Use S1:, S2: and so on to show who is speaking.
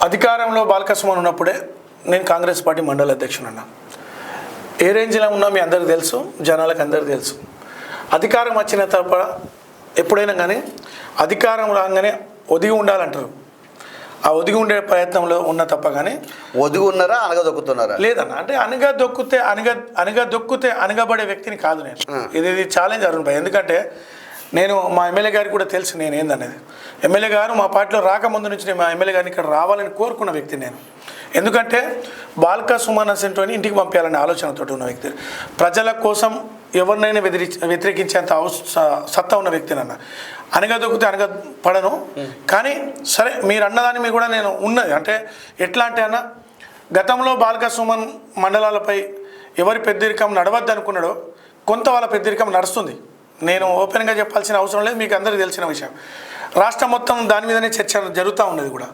S1: అధికారంలో బాలకృష్ణ ఉన్నప్పుడే నేను కాంగ్రెస్ పార్టీ మండల అధ్యక్షుడు అన్నా. ఏ రేంజ్లో ఉన్నా మీ అందరికీ తెలుసు, జనాలకు అందరికీ తెలుసు. అధికారం వచ్చిన తప్ప ఎప్పుడైనా కానీ అధికారం రాగానే ఒదిగి ఉండాలంటారు. ఆ ఒదిగి ఉండే ప్రయత్నంలో ఉన్న తప్ప కానీ
S2: ఒదిగి ఉన్నారా అనగదొక్కుతున్నారా
S1: లేదన్న. అంటే అనగదొక్కితే అనగబడే వ్యక్తిని కాదు నేను. ఇది ఛాలెంజ్ అరుణ్ భాయ్. ఎందుకంటే నేను మా ఎమ్మెల్యే గారికి కూడా తెలుసు నేను ఏందనేది. ఎమ్మెల్యే గారు మా పార్టీలో రాకముందు నుంచి నేను మా ఎమ్మెల్యే గారిని ఇక్కడ రావాలని కోరుకున్న వ్యక్తి నేను. ఎందుకంటే బాల్క సుమన్ అసెంటోని ఇంటికి పంపించాలనే ఆలోచనతో ఉన్న వ్యక్తి, ప్రజల కోసం ఎవరినైనా వ్యతిరేకించేంత సత్తా ఉన్న వ్యక్తి నన్న. అనగదొక్కితే అనగపడను. కానీ సరే మీరు అన్నదాని మీద కూడా నేను ఉన్నది. అంటే ఎట్లా అంటే అన్న, గతంలో బాల్క సుమన్ మండలాలపై ఎవరి పెద్దరికం నడవద్దు అనుకున్నాడో కొంత వాళ్ళ పెద్దరికం నడుస్తుంది. నేను ఓపెన్గా చెప్పాల్సిన అవసరం లేదు, మీకు అందరికీ తెలిసిన విషయం. రాష్ట్రం మొత్తం దాని మీదనే చర్చ జరుగుతూ ఉన్నది కూడా.